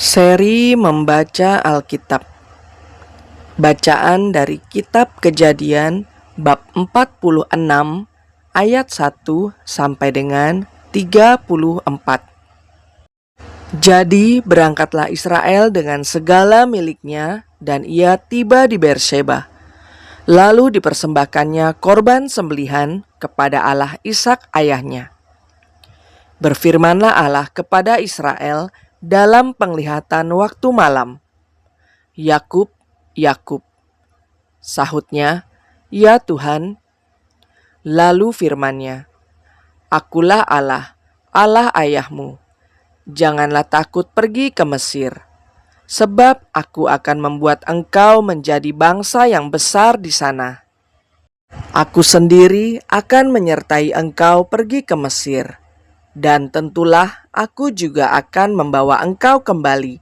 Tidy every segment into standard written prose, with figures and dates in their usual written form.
Seri membaca Alkitab. Bacaan dari Kitab Kejadian bab 46 ayat 1 sampai dengan 34. Jadi berangkatlah Israel dengan segala miliknya dan ia tiba di Berseba. Lalu dipersembahkannya korban sembelihan kepada Allah Ishak ayahnya. Berfirmanlah Allah kepada Israel dalam penglihatan waktu malam. Yakub, Yakub. Sahutnya, ya Tuhan. Lalu firman-Nya, Akulah Allah, Allah ayahmu. Janganlah takut pergi ke Mesir, sebab aku akan membuat engkau menjadi bangsa yang besar di sana. Aku sendiri akan menyertai engkau pergi ke Mesir, dan tentulah aku juga akan membawa engkau kembali.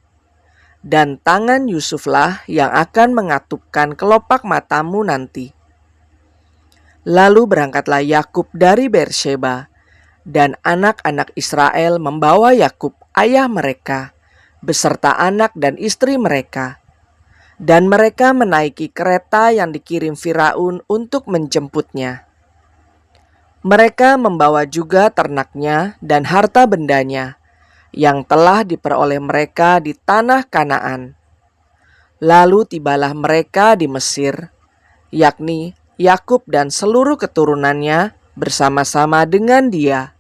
Dan tangan Yusuflah yang akan mengatupkan kelopak matamu nanti. Lalu berangkatlah Yakub dari Berseba, dan anak-anak Israel membawa Yakub ayah mereka, beserta anak dan istri mereka. Dan mereka menaiki kereta yang dikirim Firaun untuk menjemputnya. Mereka membawa juga ternaknya dan harta bendanya, yang telah diperoleh mereka di tanah Kanaan. Lalu tibalah mereka di Mesir, yakni Yakub dan seluruh keturunannya bersama-sama dengan dia.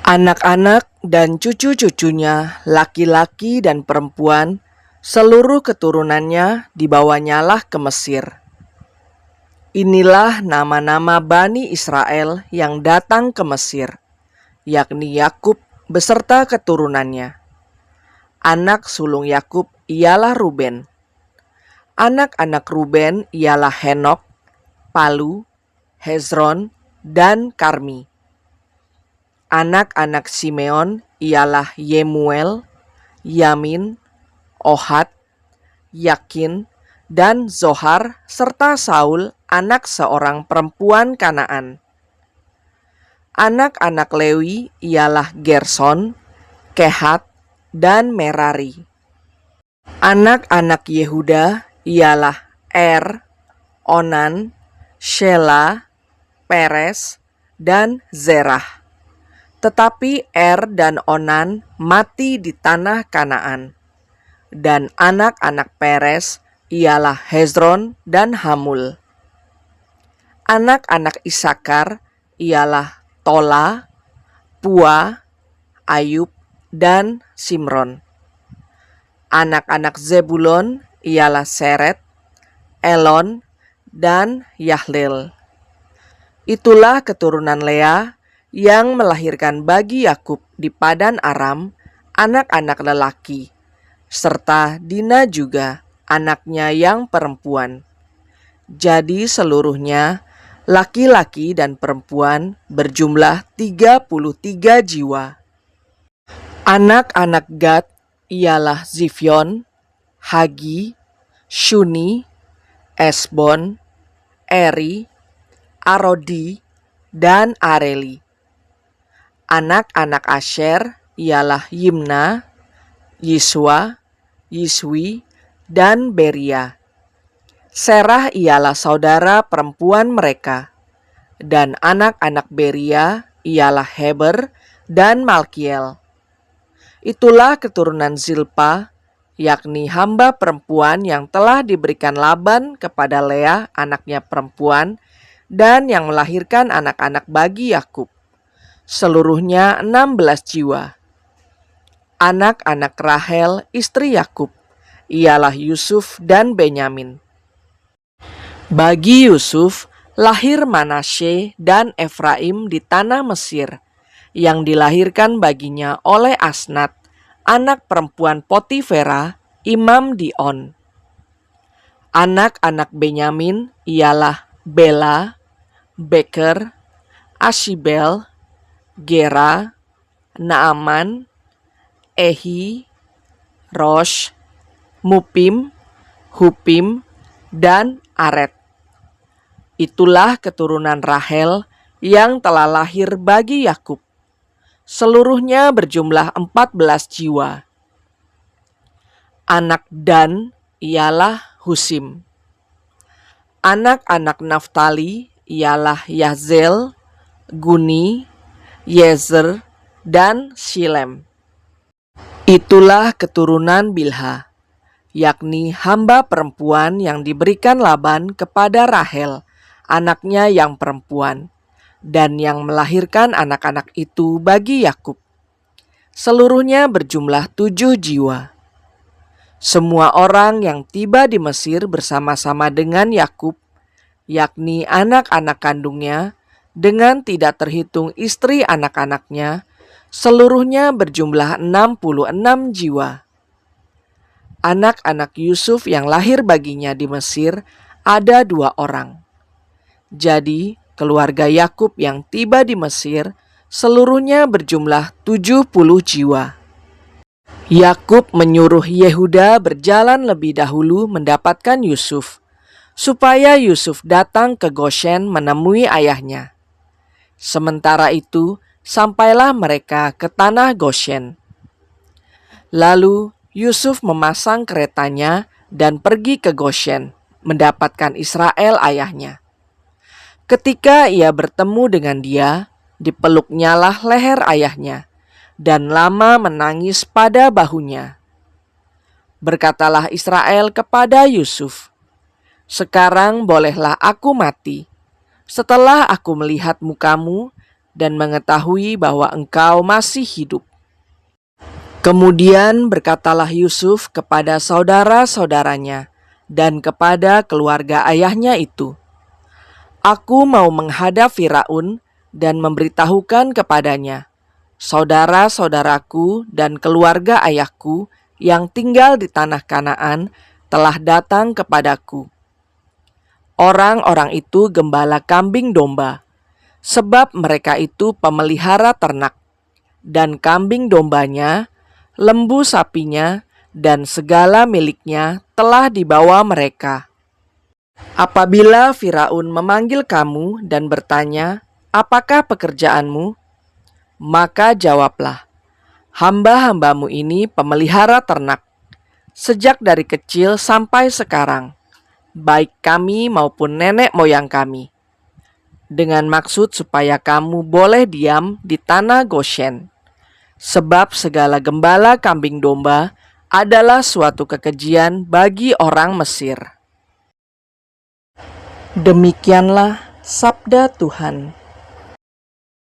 Anak-anak dan cucu-cucunya, laki-laki dan perempuan, seluruh keturunannya dibawanyalah ke Mesir. Inilah nama-nama Bani Israel yang datang ke Mesir, yakni Yakub beserta keturunannya. Anak sulung Yakub ialah Ruben. Anak-anak Ruben ialah Henok, Palu, Hezron, dan Karmi. Anak-anak Simeon ialah Yemuel, Yamin, Ohad, Yakin, dan Zohar, serta Saul, anak seorang perempuan Kanaan. Anak-anak Lewi ialah Gerson, Kehat, dan Merari. Anak-anak Yehuda ialah Onan, Shela, Peres, dan Zerah. Tetapi dan Onan mati di tanah Kanaan. Dan anak-anak Peres ialah Hezron dan Hamul. Anak-anak Isakar ialah Tola, Pua, Ayub, dan Simron. Anak-anak Zebulon ialah Seret, Elon, dan Yahlil. Itulah keturunan Lea yang melahirkan bagi Yakub di Padan Aram anak-anak lelaki, serta Dina juga anaknya yang perempuan. Jadi seluruhnya laki-laki dan perempuan berjumlah 33 jiwa. Anak-anak Gad ialah Zifyon, Hagi, Shuni, Esbon, Eri, Arodi, dan Areli. Anak-anak Asher ialah Yimna, Yiswa, Yiswi, dan Beria. Serah ialah saudara perempuan mereka, dan anak-anak Beria ialah Heber dan Malkiel. Itulah keturunan Zilpa, yakni hamba perempuan yang telah diberikan Laban kepada Lea anaknya perempuan, dan yang melahirkan anak-anak bagi Yakub. Seluruhnya 16 jiwa. Anak-anak Rahel istri Yakub ialah Yusuf dan Benyamin. Bagi Yusuf lahir Manasye dan Efraim di tanah Mesir, yang dilahirkan baginya oleh Asnat, anak perempuan Potifera, imam di On. Anak-anak Benyamin ialah Bela, Beker, Ashibel, Gera, Naaman, Ehi, Rosh, Mupim, Hupim, dan Aret. Itulah keturunan Rahel yang telah lahir bagi Yakub. Seluruhnya berjumlah 14 jiwa. Anak Dan ialah Husim. Anak-anak Naftali ialah Yahzel, Guni, Yezer, dan Shilem. Itulah keturunan Bilha, yakni hamba perempuan yang diberikan Laban kepada Rahel, anaknya yang perempuan, dan yang melahirkan anak-anak itu bagi Yakub. Seluruhnya berjumlah 7 jiwa. Semua orang yang tiba di Mesir bersama-sama dengan Yakub, yakni anak-anak kandungnya, dengan tidak terhitung istri anak-anaknya, seluruhnya berjumlah 66 jiwa. Anak-anak Yusuf yang lahir baginya di Mesir ada 2 orang. Jadi, keluarga Yakub yang tiba di Mesir seluruhnya berjumlah 70 jiwa. Yakub menyuruh Yehuda berjalan lebih dahulu mendapatkan Yusuf, supaya Yusuf datang ke Goshen menemui ayahnya. Sementara itu, sampailah mereka ke tanah Goshen. Lalu Yusuf memasang keretanya dan pergi ke Goshen, mendapatkan Israel ayahnya. Ketika ia bertemu dengan dia, dipeluknyalah leher ayahnya, dan lama menangis pada bahunya. Berkatalah Israel kepada Yusuf, "Sekarang bolehlah aku mati, setelah aku melihat mukamu dan mengetahui bahwa engkau masih hidup." Kemudian berkatalah Yusuf kepada saudara-saudaranya dan kepada keluarga ayahnya itu, "Aku mau menghadap Firaun dan memberitahukan kepadanya, saudara-saudaraku dan keluarga ayahku yang tinggal di tanah Kanaan telah datang kepadaku. Orang-orang itu gembala kambing domba, sebab mereka itu pemelihara ternak, dan kambing dombanya, lembu sapinya, dan segala miliknya telah dibawa mereka. Apabila Firaun memanggil kamu dan bertanya, 'Apakah pekerjaanmu?' maka jawablah, 'Hamba-hambamu ini pemelihara ternak, sejak dari kecil sampai sekarang, baik kami maupun nenek moyang kami,' dengan maksud supaya kamu boleh diam di tanah Goshen. Sebab segala gembala kambing domba adalah suatu kekejian bagi orang Mesir." Demikianlah sabda Tuhan.